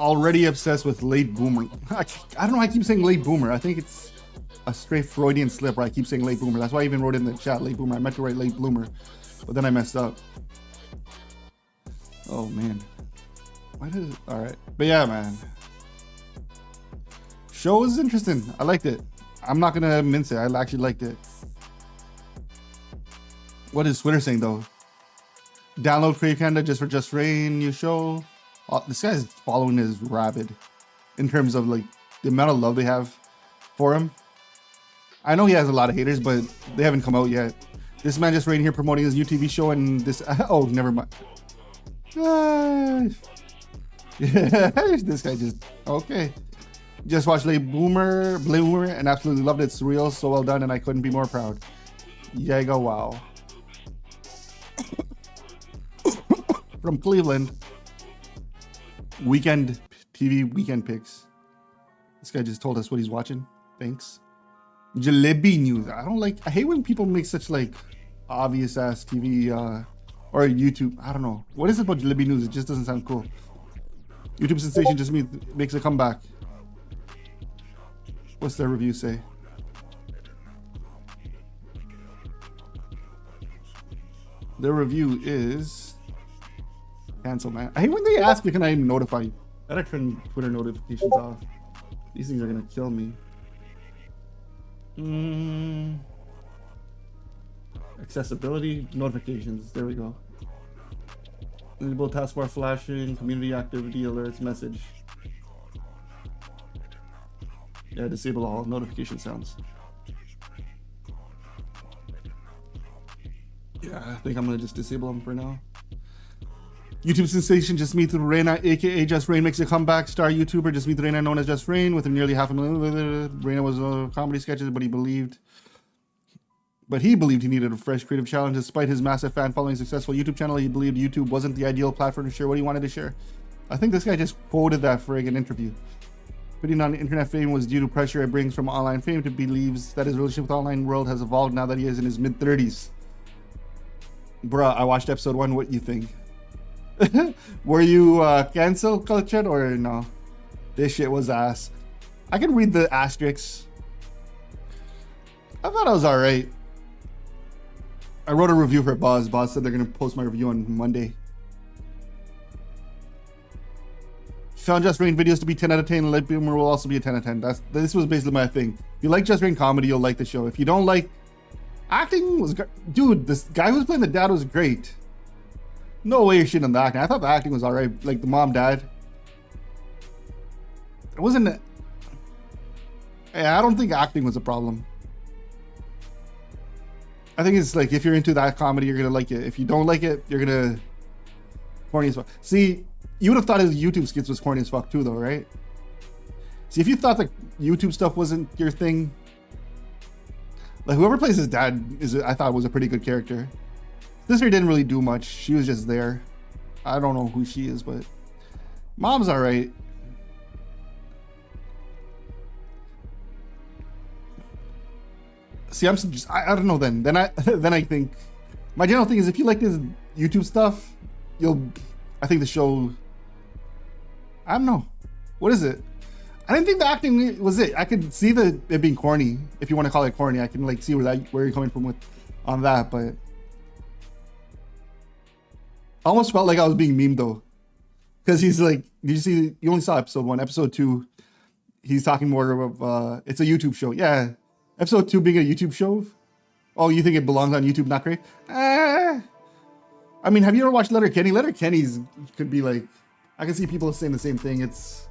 already obsessed with late boomer. I don't know why I keep saying late boomer. I think it's a straight Freudian slip where I keep saying late boomer. That's why I even wrote in the chat late boomer. I meant to write late bloomer, but then I messed up. Oh man. Why did it? All right. But yeah, man. Show was interesting. I liked it. I'm not gonna mince it. I actually liked it. What is Twitter saying though? Download Crave Canada just for Jus Reign new show. This guy's following is rabid in terms of like the amount of love they have for him. I know he has a lot of haters, but they haven't come out yet. This man Jus Reign here promoting his new TV show and this. Oh, never mind. Yeah, this guy just okay. Just watched Late Boomer, and absolutely loved it. It's real, so well done, and I couldn't be more proud. Yaga, wow. From Cleveland. Weekend TV weekend picks. This guy just told us what he's watching. Thanks. Jalebi news. I hate when people make such like obvious ass TV or YouTube. I don't know. What is it about Jalebi news? It just doesn't sound cool. YouTube sensation just makes a comeback. What's their review say? Their review is cancel, man. I hate when they ask me, can I notify you? I gotta turn Twitter notifications off. These things are gonna kill me. Accessibility notifications. There we go. Enable taskbar flashing, community activity alerts, message. Yeah, disable all notification sounds. Yeah, I think I'm gonna just disable them for now. YouTube sensation Jus Reign, aka Jus Reign, makes a comeback. Star YouTuber Jus Reign, known as Jus Reign, with nearly 500,000. Reign was comedy sketches, but he believed he needed a fresh creative challenge. Despite his massive fan following, successful YouTube channel, he believed YouTube wasn't the ideal platform to share what he wanted to share. I think this guy just quoted that for an interview. Putting on internet fame was due to pressure it brings from online fame. To believes that his relationship with the online world has evolved now that he is in his mid-30s. Bruh, I watched episode 1. What you think? Were you cancel cultured or no? This shit was ass. I can read the asterisks. I thought I was alright. I wrote a review for Boz. Boz said they're gonna post my review on Monday. Found Jus Reign videos to be 10 out of 10. Late Boomer will also be a 10 out of 10. This was basically my thing. If you like Jus Reign comedy, you'll like the show. If you don't like acting, was dude, this guy who's playing the dad was great. No way you're shitting on the acting. I thought the acting was alright. Like the mom, dad. It wasn't. Yeah, I don't think acting was a problem. I think it's like if you're into that comedy, you're gonna like it. If you don't like it, you're gonna corny as fuck. See, you would have thought his YouTube skits was corny as fuck too, though, right? See, if you thought that YouTube stuff wasn't your thing, like whoever plays his dad I thought was a pretty good character. Sister didn't really do much. She was just there. I don't know who she is, but mom's alright. See, I don't know. Then I think my general thing is if you like this YouTube stuff, I think the show. I don't know. What is it? I didn't think the acting was it. I could see it being corny. If you want to call it corny, I can like see where you're coming from on that, but. I almost felt like I was being memed though, because he's like, did you see? You only saw episode 1. Episode 2, he's talking more of it's a YouTube show. Yeah, episode 2 being a YouTube show. Oh, you think it belongs on YouTube? Not great. I mean, have you ever watched Letterkenny? Letterkenny's could be like, I can see people saying the same thing. It's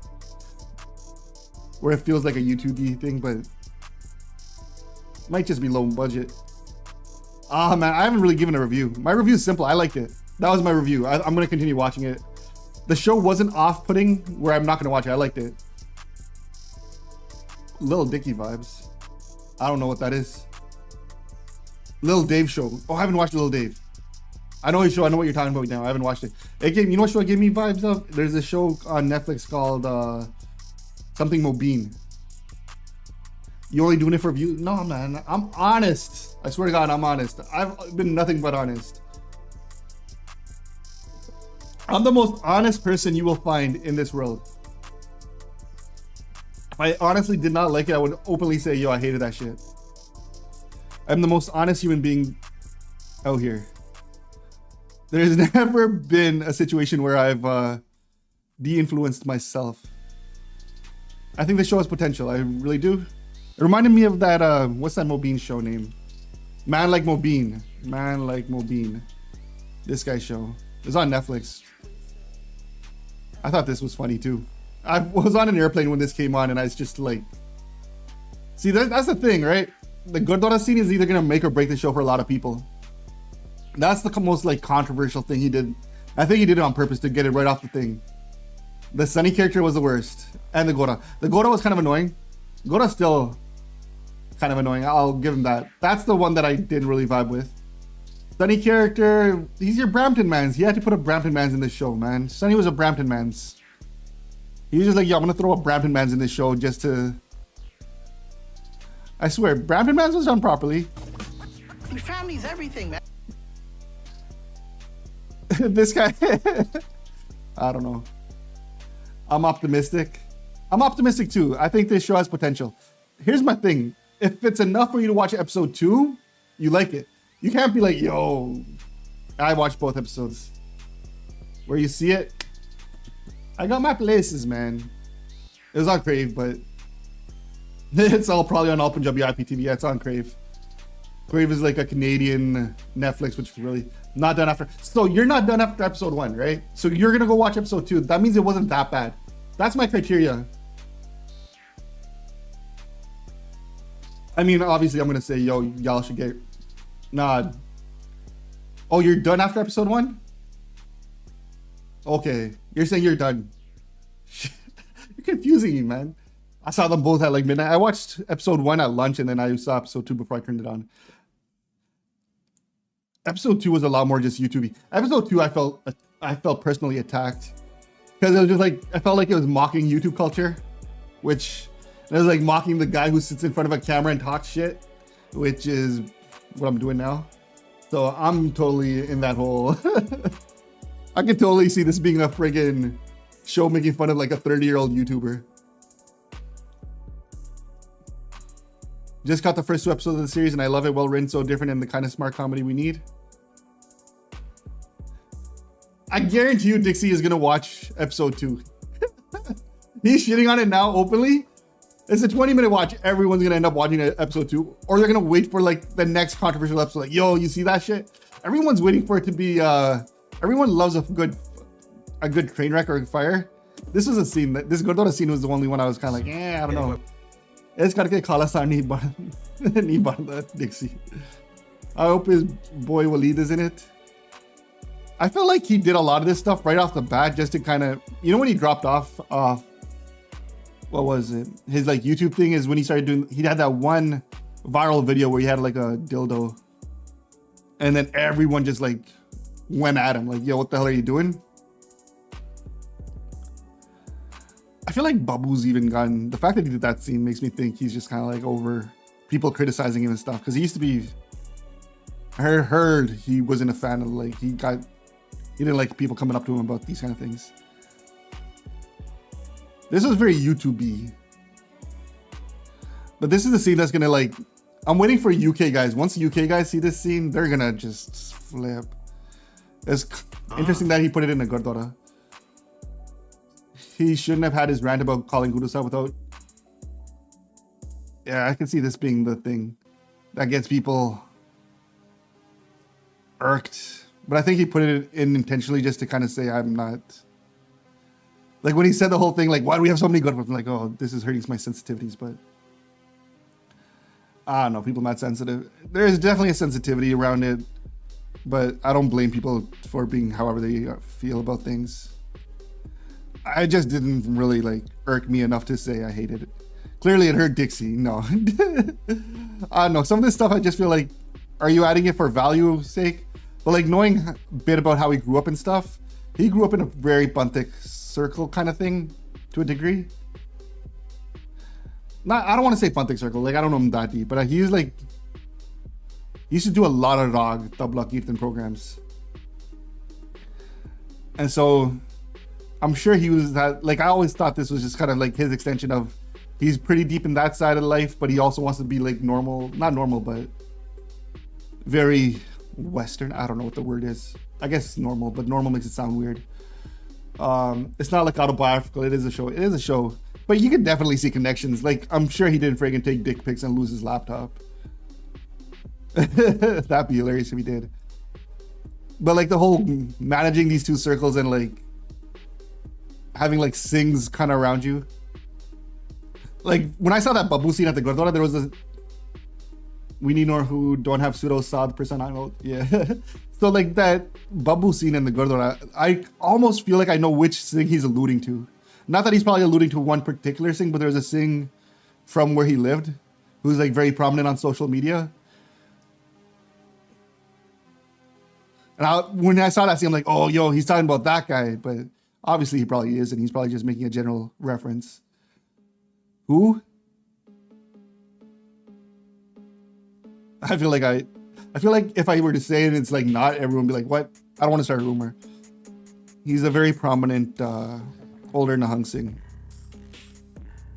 where it feels like a YouTube thing, but might just be low budget. Ah man, I haven't really given a review. My review is simple. I liked it. That was my review. I'm gonna continue watching it. The show wasn't off-putting where I'm not gonna watch it. I liked it. Lil Dicky vibes. I don't know what that is. Lil Dave show. Oh, I haven't watched Lil Dave. I know his show. I know what you're talking about now. I haven't watched it. You know what show it gave me vibes of? There's a show on Netflix called something Mobeen. You only doing it for views? No, man. I'm honest. I swear to God, I'm honest. I've been nothing but honest. I'm the most honest person you will find in this world. I honestly did not like it, I would openly say, yo, I hated that shit. I'm the most honest human being out here. There's never been a situation where I've de-influenced myself. I think the show has potential. I really do. It reminded me of that, what's that Mobeen show name? Man Like Mobeen. Man Like Mobeen. This guy's show. It was on Netflix. I thought this was funny too. I was on an airplane when this came on and I was just like... See, that's the thing, right? The Gordora scene is either going to make or break the show for a lot of people. That's the most like controversial thing he did. I think he did it on purpose to get it right off the thing. The Sunny character was the worst. And the Gora. The Gora was kind of annoying. Gora's still kind of annoying. I'll give him that. That's the one that I didn't really vibe with. Sunny character, he's your Brampton mans. He had to put a Brampton mans in this show, man. Sunny was a Brampton mans. He was just like, yo, I'm gonna throw a Brampton mans in this show just to... I swear, Brampton mans was done properly. Your family's everything, man. This guy, I don't know. I'm optimistic. I'm optimistic too. I think this show has potential. Here's my thing. If it's enough for you to watch episode 2, you like it. You can't be like, yo, I watched both episodes. Where you see it, I got my places, man. It was on Crave, but it's all probably on All Punjabi IPTV. Yeah, it's on Crave. Crave is like a Canadian Netflix, which is really not done after. So you're not done after episode 1, right? So you're gonna go watch episode 2. That means it wasn't that bad. That's my criteria. I mean, obviously I'm gonna say, yo, y'all should get... Nah. Oh, you're done after episode 1? Okay. You're saying you're done. You're confusing me, man. I saw them both at like midnight. I watched episode 1 at lunch and then I saw episode 2 before I turned it on. Episode 2 was a lot more just YouTube-y. Episode 2, I felt personally attacked. Because it was just like, I felt like it was mocking YouTube culture. Which, it was like mocking the guy who sits in front of a camera and talks shit. Which is what I'm doing now. So I'm totally in that whole... I could totally see this being a friggin' show making fun of like a 30-year-old YouTuber. Just got the first 2 episodes of the series and I love it. Well written, so different, and the kind of smart comedy we need. I guarantee you Dixie is gonna watch episode 2. He's shitting on it now openly. It's a 20-minute watch. Everyone's gonna end up watching episode 2, or they're gonna wait for like the next controversial episode. Like, yo, you see that shit? Everyone's waiting for it to be. Everyone loves a good train wreck or fire. This was a scene that this Gordora scene was the only one I was kind of like, I don't know. It's gotta get Khalasa ni Dixie. I hope his boy Waleed is in it. I felt like he did a lot of this stuff right off the bat just to kind of, you know, when he dropped off, what was it? His like YouTube thing is when he started doing, he had that one viral video where he had like a dildo and then everyone just like went at him like, yo, what the hell are you doing? I feel like Babu's even gotten, the fact that he did that scene makes me think he's just kind of like over people criticizing him and stuff. Cause he used to be, I heard he wasn't a fan of like, he didn't like people coming up to him about these kind of things. This was very YouTube-y. But this is the scene that's gonna like, I'm waiting for UK guys. Once the UK guys see this scene, they're gonna just flip. It's interesting that he put it in a Gordora. He shouldn't have had his rant about calling Gurusa without... Yeah, I can see this being the thing that gets people irked. But I think he put it in intentionally just to kind of say, I'm not... Like when he said the whole thing, like, why do we have so many good ones? I'm like, oh, this is hurting my sensitivities, but... I don't know, people not sensitive. There's definitely a sensitivity around it, but I don't blame people for being however they feel about things. I just didn't really like irk me enough to say I hated it. Clearly it hurt Dixie, no. I don't know, some of this stuff I just feel like, are you adding it for value's sake? But like knowing a bit about how he grew up and stuff, he grew up in a very Buntik circle kind of thing to a degree. I don't want to say Buntik circle, like I don't know him that deep, but he's like, he used to do a lot of Rag, Tabla, Kirtan programs. And so I'm sure he was that, like I always thought this was just kind of like his extension of he's pretty deep in that side of life, but he also wants to be like normal, not normal, but very Western. I don't know what the word is. I guess normal, but normal makes it sound weird. It's not like autobiographical. It is a show. It is a show, but you can definitely see connections. Like, I'm sure he didn't friggin' take dick pics and lose his laptop. That'd be hilarious if he did. But like the whole managing these two circles and like having like sings kind of around you. Like when I saw that Babu scene at the Gurdwara, there was a we need more who don't have pseudo sad percent. I know, yeah. So like that Babu scene in the Gurdwara, I almost feel like I know which sing he's alluding to. Not that he's probably alluding to one particular sing, but there's a sing from where he lived who's like very prominent on social media. And when I saw that scene, I'm like, oh, yo, he's talking about that guy. But obviously he probably is, and he's probably just making a general reference. Who? I feel like if I were to say it, it's like not, everyone would be like, what? I don't want to start a rumor. He's a very prominent older Nahang Singh.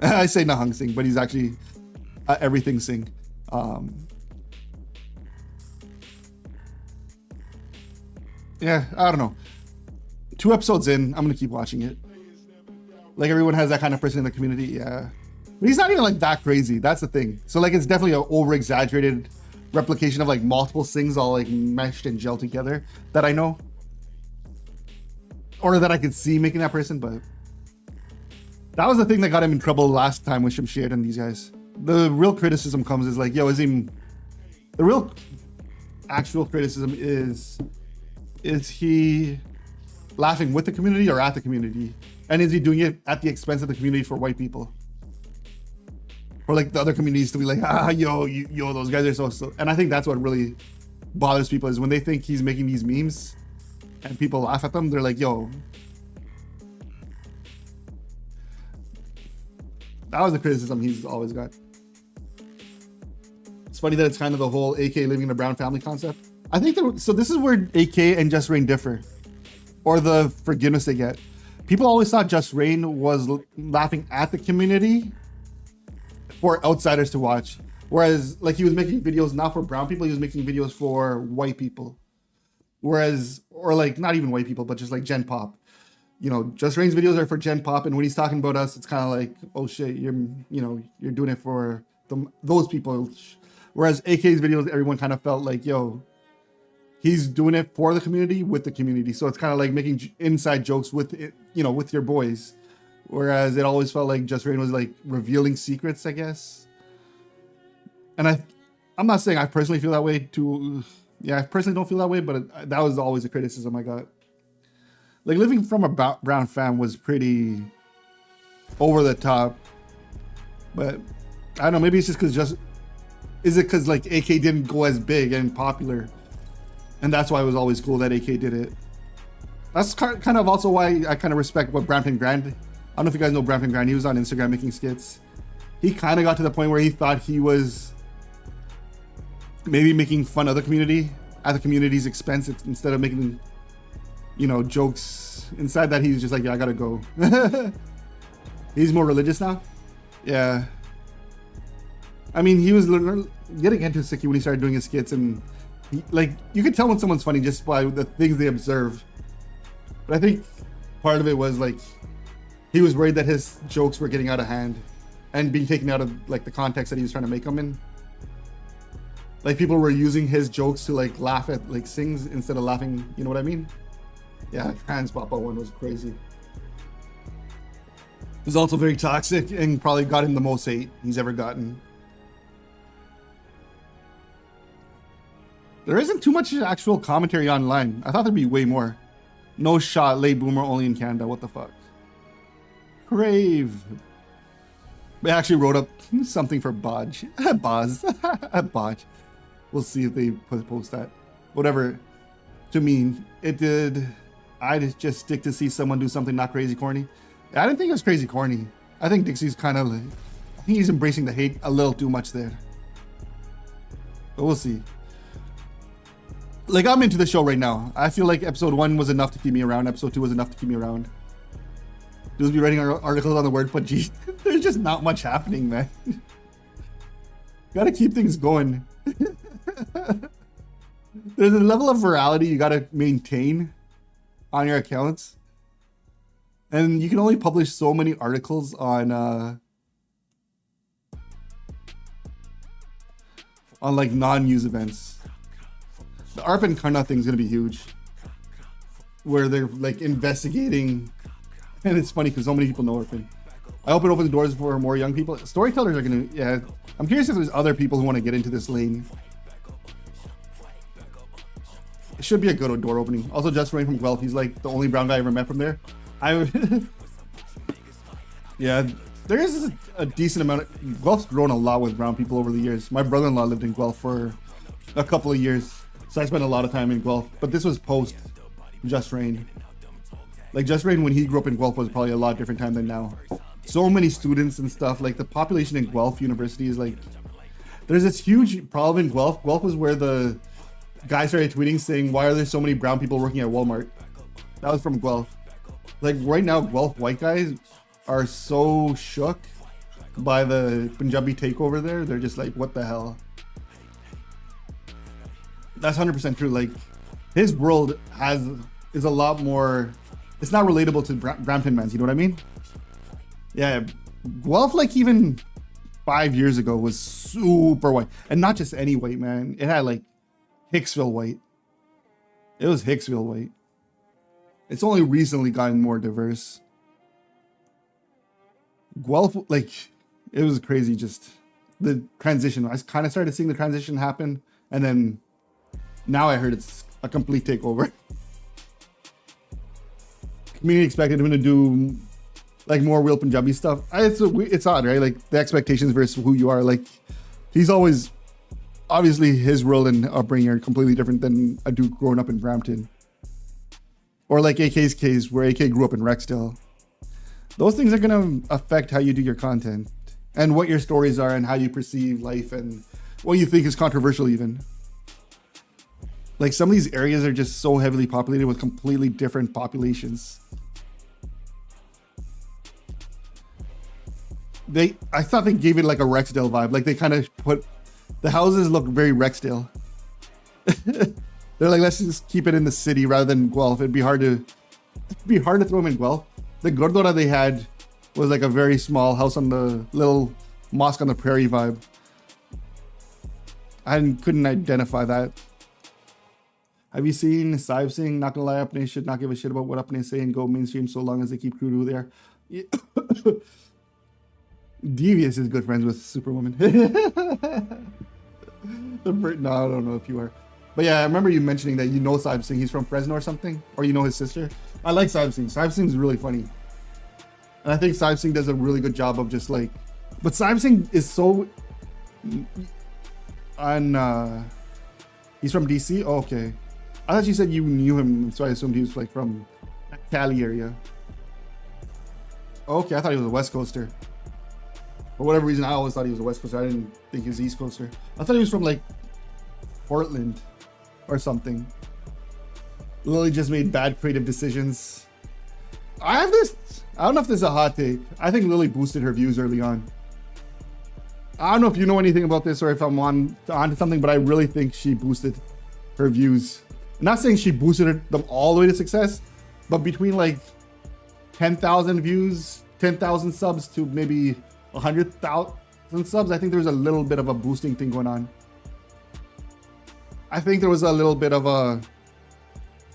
I say Nahang Singh, but he's actually everything Singh. Yeah, I don't know. 2 episodes in, I'm gonna keep watching it. Like everyone has that kind of person in the community, yeah. But he's not even like that crazy. That's the thing. So like it's definitely an over-exaggerated replication of like multiple things all like meshed and gelled together that I know. Or that I could see making that person, but that was the thing that got him in trouble last time with Shamshed and these guys. The real criticism comes is like, yo, the real actual criticism is he laughing with the community or at the community? And is he doing it at the expense of the community for white people? Or like the other communities to be like, yo, those guys are so. And I think that's what really bothers people is when they think he's making these memes and people laugh at them, they're like, yo. That was the criticism he's always got. It's funny that it's kind of the whole AK living in a brown family concept. I think so this is where AK and Jus Reign differ, or the forgiveness they get. People always thought Jus Reign was laughing at the community for outsiders to watch. Whereas like he was making videos not for brown people, he was making videos for white people. Whereas, or like not even white people, but just like Gen Pop. You know, Jus Reign's videos are for Gen Pop, and when he's talking about us, it's kind of like, oh shit, you're doing it for those people. Whereas AK's videos, everyone kind of felt like, yo, he's doing it for the community with the community. So it's kind of like making inside jokes with it, with your boys. Whereas it always felt like Jus Reign was like revealing secrets, I guess. And I'm not saying I personally feel that way too. Yeah, I personally don't feel that way, but that was always a criticism I got. Like living from a brown fam was pretty over the top. But I don't know, maybe it's just because like AK didn't go as big and popular. And that's why it was always cool that AK did it. That's kind of also why I kind of respect what Brampton Grand. I don't know if you guys know Brampton Grand. He was on Instagram making skits. He kind of got to the point where he thought he was maybe making fun of the community at the community's expense instead of making, jokes. Inside that, he's just like, yeah, I gotta go. He's more religious now. Yeah. I mean, he was getting into Siki when he started doing his skits, and you could tell when someone's funny just by the things they observe. But I think part of it was like he was worried that his jokes were getting out of hand and being taken out of like the context that he was trying to make them in. Like people were using his jokes to like laugh at like sings instead of laughing, you know what I mean? Yeah, Trans Papa one was crazy. It was also very toxic and probably got him the most hate he's ever gotten. There isn't too much actual commentary online. I thought there'd be way more. No shot, late boomer only in Canada. What the fuck? Crave. They actually wrote up something for Bodge. Boz. Bodge. We'll see if they post that. Whatever. To me, it did. I just stick to see someone do something not crazy corny. I didn't think it was crazy corny. I think Dixie's kind of like, I think he's embracing the hate a little too much there. But we'll see. Like, I'm into the show right now. I feel like episode 1 was enough to keep me around. Episode 2 was enough to keep me around. Just be writing articles on the word Pudgy. There's just not much happening, man. Gotta keep things going. There's a level of virality you gotta maintain on your accounts. And you can only publish so many articles on like non-news events. The ARP and Karna thing is gonna be huge. Where they're like investigating, and it's funny because so many people know ARPN. I hope it opens doors for more young people. Storytellers are gonna, yeah. I'm curious if there's other people who want to get into this lane. It should be a good door opening. Also, Jus Reign from Guelph. He's like the only brown guy I ever met from there. Yeah, there is a decent amount of, Guelph's grown a lot with brown people over the years. My brother-in-law lived in Guelph for a couple of years, so I spent a lot of time in Guelph. But this was post Jus Reign. Like Jus Reign, when he grew up in Guelph, was probably a lot different time than now. So many students and stuff. Like the population in Guelph University is like, there's this huge problem in Guelph. Guelph was where the guy started tweeting saying, "Why are there so many brown people working at Walmart?" That was from Guelph. Like right now, Guelph white guys are so shook by the Punjabi takeover there. They're just like, what the hell? That's 100% true. Like his world is a lot more, it's not relatable to Brampton man's, you know what I mean? Yeah, Guelph, like even 5 years ago, was super white. And not just any white, man. It had like Hicksville white. It was Hicksville white. It's only recently gotten more diverse. Guelph, like, it was crazy, just the transition. I kind of started seeing the transition happen, and then now I heard it's a complete takeover. Community expected him to do like more real Punjabi stuff. It's odd, right? Like the expectations versus who you are. Like he's always, obviously his world and upbringing are completely different than a dude growing up in Brampton. Or like AK's case, where AK grew up in Rexdale. Those things are gonna affect how you do your content and what your stories are and how you perceive life and what you think is controversial even. Like some of these areas are just so heavily populated with completely different populations. I thought they gave it like a Rexdale vibe. Like they kind of put, the houses look very Rexdale. They're like, let's just keep it in the city rather than Guelph. It'd be hard to throw them in Guelph. The Gurdwara they had was like a very small house on the little mosque on the prairie vibe. I couldn't identify that. Have you seen Saib Singh? Not gonna lie, Apne should not give a shit about what Apne say and go mainstream so long as they keep true to who they are. Yeah. Devious is good friends with Superwoman. No, I don't know if you are. But yeah, I remember you mentioning that you know Saib Singh. He's from Fresno or something. Or you know his sister. I like Saib Singh. Saib Singh's really funny. And I think Saib Singh does a really good job of just like... But Saib Singh is so... He's from DC? Oh, okay. I thought you said you knew him, so I assumed he was like from Cali area. Okay, I thought he was a West Coaster. For whatever reason, I always thought he was a West Coaster. I didn't think he was East Coaster. I thought he was from like Portland or something. Lily just made bad creative decisions. I don't know if this is a hot take. I think Lily boosted her views early on. I don't know if you know anything about this or if I'm onto something, but I really think she boosted her views. I'm not saying she boosted them all the way to success, but between like 10,000 views, 10,000 subs to maybe 100,000 subs, I think there was a little bit of a boosting thing going on. I think there was a little bit of a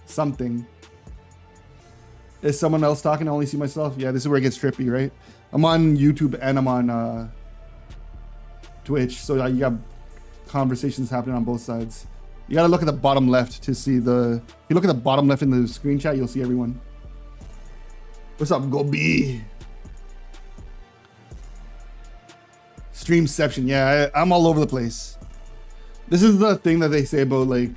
something. Is someone else talking? I only see myself. Yeah, this is where it gets trippy, right? I'm on YouTube and I'm on Twitch, so you got conversations happening on both sides. You gotta look at the bottom left to see the... If you look at the bottom left in the screen chat, you'll see everyone. What's up, Gobi? Streamception, yeah, I'm all over the place. This is the thing that they say about like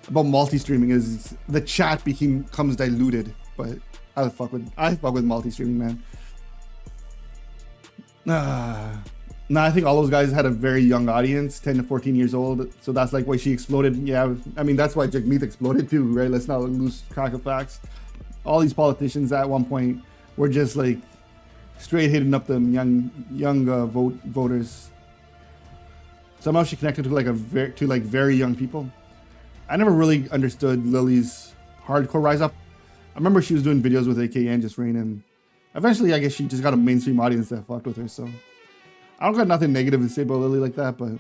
about multi-streaming is the chat becomes diluted, but I fuck with multi-streaming, man. I think all those guys had a very young audience, 10 to 14 years old, so that's like why she exploded. Yeah, I mean that's why Jagmeet exploded too, right? Let's not lose track of facts. all these politicians at one point were just like straight hitting up them young voters. Somehow she connected to like very young people. I never really understood Lily's hardcore rise up. I remember she was doing videos with AK and Jus Reign, and eventually I guess she just got a mainstream audience that fucked with her. So I don't got nothing negative to say about Lily like that, but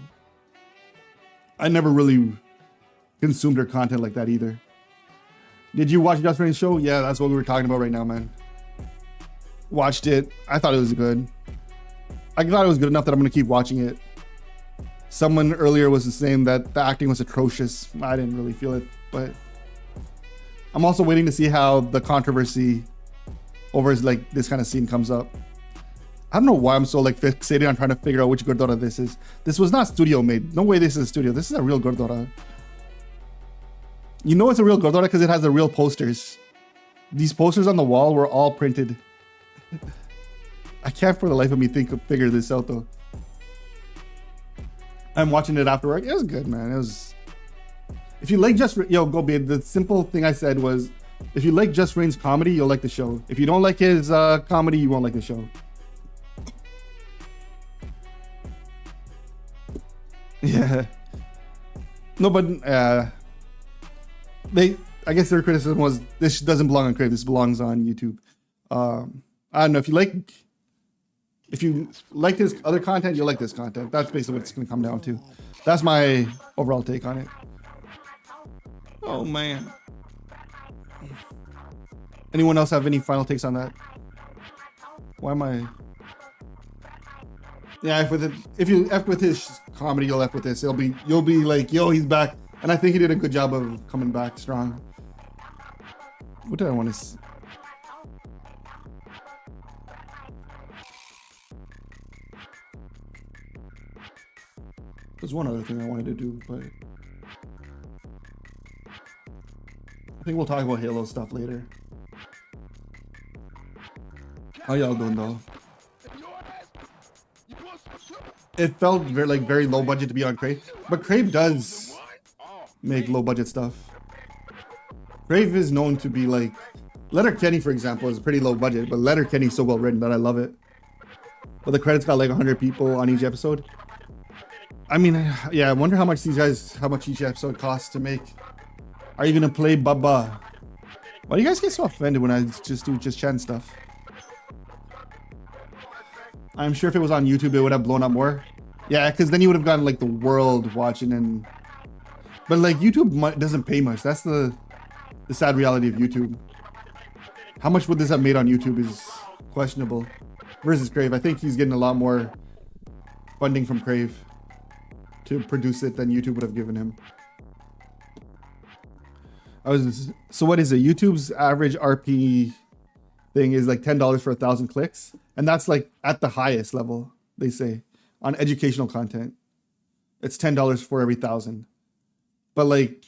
I never really consumed her content like that either. Did you watch Jus Reign's show? Yeah, that's what we were talking about right now, man. Watched it. I thought it was good. I thought it was good enough that I'm gonna keep watching it. Someone earlier was saying that the acting was atrocious. I didn't really feel it, but I'm also waiting to see how the controversy over like this kind of scene comes up. I don't know why I'm so like fixated on trying to figure out which Gordora this is. This was not studio made. No way this is a studio. This is a real Gordora. You know it's a real Gordora because it has the real posters. These posters on the wall were all printed. I can't for the life of me figure this out though. I'm watching it after work. It was good, man. It was. If you like go babe. The simple thing I said was, if you like Jus Reign's comedy, you'll like the show. If you don't like his comedy, you won't like the show. Yeah. No, but I guess their criticism was this doesn't belong on Crave. This belongs on YouTube. I don't know if you like his other content, you'll like this content. That's basically what it's going to come down to. That's my overall take on it. Oh man. Anyone else have any final takes on that? Why am I? Yeah, if you F with his comedy, you'll F with this. You'll be like, yo, he's back. And I think he did a good job of coming back strong. What did I want to see? There's one other thing I wanted to do, but I think we'll talk about Halo stuff later. How y'all doing though? It felt very low budget to be on Crave, but Crave does make low budget stuff. Crave is known to be like, Letterkenny for example is pretty low budget, but Letterkenny's so well written that I love it. But the credits got like 100 people on each episode. I mean, yeah, I wonder how much each episode costs to make. Are you gonna play Baba? Why do you guys get so offended when I just do Just Chat stuff? I'm sure if it was on YouTube, it would have blown up more. Yeah, because then you would have gotten like the world watching and... But like YouTube doesn't pay much. That's the sad reality of YouTube. How much would this have made on YouTube is questionable. Versus Crave. I think he's getting a lot more funding from Crave to produce it than YouTube would have given him. So what is it? YouTube's average RP thing is like $10 for 1,000 clicks. And that's like at the highest level, they say, on educational content. It's $10 for every 1,000. But like,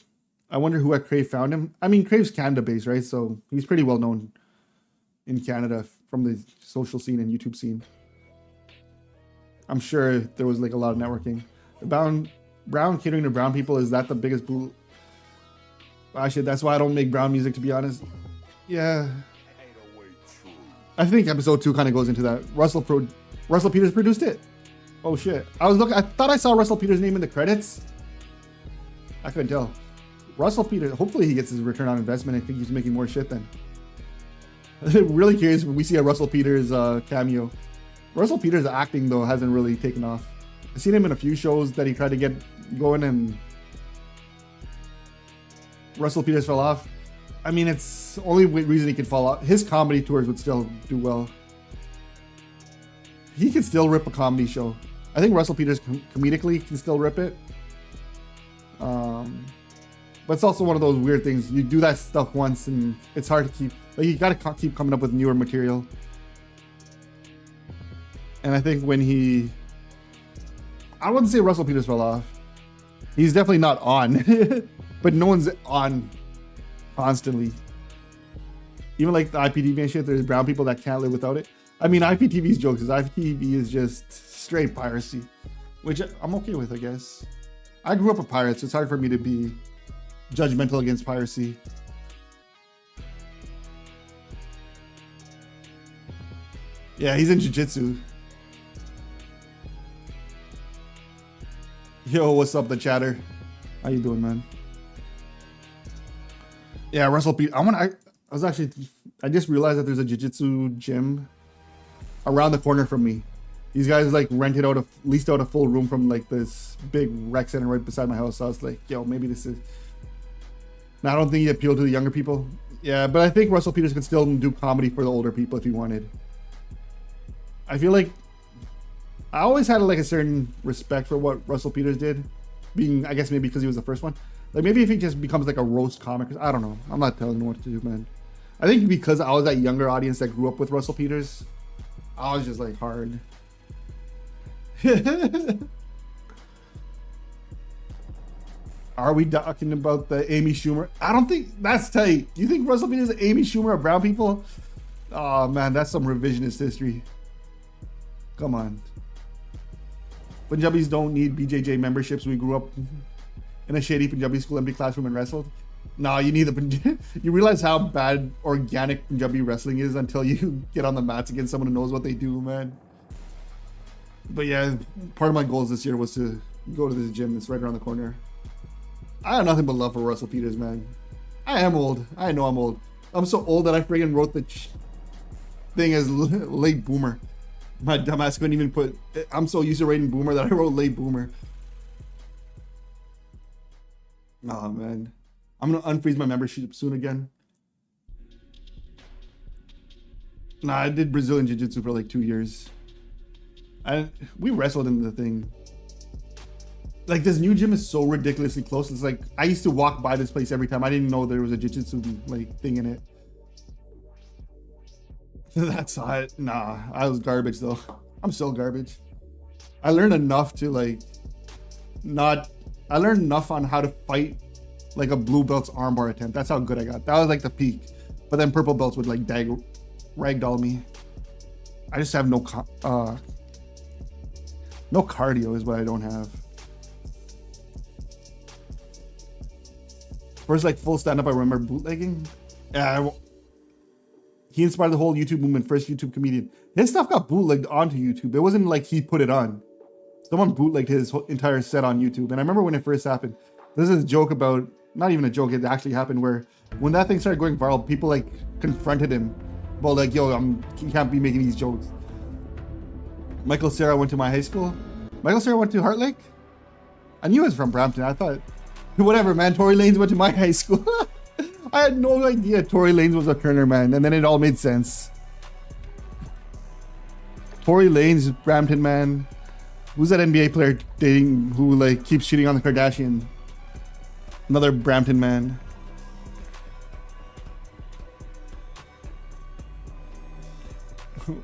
I wonder who at Crave found him. I mean, Crave's Canada based, right? So he's pretty well known in Canada from the social scene and YouTube scene. I'm sure there was like a lot of networking. The brown catering to brown people, is that the biggest bull? Actually, that's why I don't make brown music, to be honest. Yeah. I think episode 2 kind of goes into that. Russell Peters produced it. Oh shit. I thought I saw Russell Peters' name in the credits. I couldn't tell. Russell Peters, hopefully he gets his return on investment and keeps making more shit then. I'm really curious when we see a Russell Peters cameo. Russell Peters' acting though hasn't really taken off. I've seen him in a few shows that he tried to get going and Russell Peters fell off. I mean, it's the only reason he could fall off. His comedy tours would still do well. He can still rip a comedy show. I think Russell Peters comedically can still rip it. But it's also one of those weird things. You do that stuff once and it's hard to keep, like, you gotta keep coming up with newer material. And I think when I wouldn't say Russell Peters fell off. He's definitely not on, but no one's on constantly. Even like the IPTV and shit, there's brown people that can't live without it. I mean, IPTV's jokes is IPTV is just straight piracy, which I'm okay with, I guess. I grew up a pirate, so it's hard for me to be judgmental against piracy. Yeah, he's in jiu-jitsu. Yo, what's up, the chatter? How you doing, man? Yeah, Russell Pete. I just realized that there's a jiu-jitsu gym around the corner from me. These guys like leased out a full room from like this big rec center right beside my house. So I was like, yo, maybe this is. Now, I don't think he appealed to the younger people. Yeah, but I think Russell Peters could still do comedy for the older people if he wanted. I feel like I always had like a certain respect for what Russell Peters did, being, I guess, maybe because he was the first one. Like maybe if he just becomes like a roast comic, I don't know. I'm not telling him what to do, man. I think because I was that younger audience that grew up with Russell Peters, I was just like hard. Are we talking about the Amy Schumer? I don't think that's tight. You think Russell Peters is Amy Schumer of brown people? Oh man, that's some revisionist history. Come on. Punjabis don't need BJJ memberships. We grew up in a shady Punjabi school, empty classroom, and wrestled. No, you need the. You realize how bad organic Punjabi wrestling is until you get on the mats against someone who knows what they do, man. But yeah, part of my goals this year was to go to this gym that's right around the corner. I have nothing but love for Russell Peters, man. I am old. I know I'm old. I'm so old that I friggin' wrote the thing as late boomer. My dumbass couldn't even put. I'm so used to writing boomer that I wrote late boomer. Oh man, I'm gonna unfreeze my membership soon again. Nah, I did Brazilian Jiu-Jitsu for like 2 years. We wrestled in the thing. Like this new gym is so ridiculously close. It's like I used to walk by this place every time. I didn't know there was a jiu-jitsu like thing in it. That's hot. Nah, I was garbage though. I'm still garbage. I learned enough to like I learned enough on how to fight like a blue belt's armbar attempt. That's how good I got. That was like the peak. But then purple belts would like ragdoll me. I just have no cardio is what I don't have. First like full stand-up I remember bootlegging. Yeah, he inspired the whole YouTube movement, first YouTube comedian. His stuff got bootlegged onto YouTube. It wasn't like he put it on. Someone bootlegged his entire set on YouTube. And I remember when it first happened, this is a joke about, not even a joke, it actually happened where when that thing started going viral, people like confronted him about like, yo, you can't be making these jokes. Michael Cera went to my high school. Michael Cera went to Heart Lake? I knew he was from Brampton. I thought, whatever, man. Tory Lanez went to my high school. I had no idea Tory Lanez was a Kerner, man. And then it all made sense. Tory Lanez, Brampton, man. Who's that NBA player dating who like keeps cheating on the Kardashian? Another Brampton man.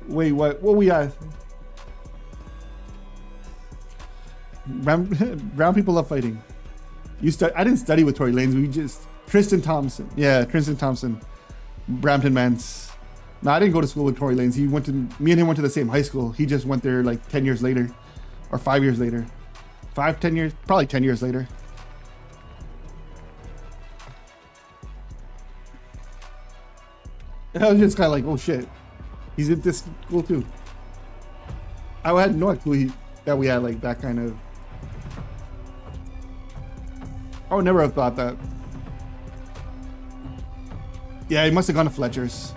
Wait, what? What we at? Brown people love fighting. I didn't study with Tory Lanez. We just Tristan Thompson. Yeah, Tristan Thompson. Brampton man's. No, I didn't go to school with Tory Lanez. Me and him went to the same high school. He just went there like 10 years later. Or 5 years later. 10 years? Probably 10 years later. I was just kind of like, oh shit. He's at this school too. I had no clue that we had like that kind of. I would never have thought that. Yeah, he must have gone to Fletcher's.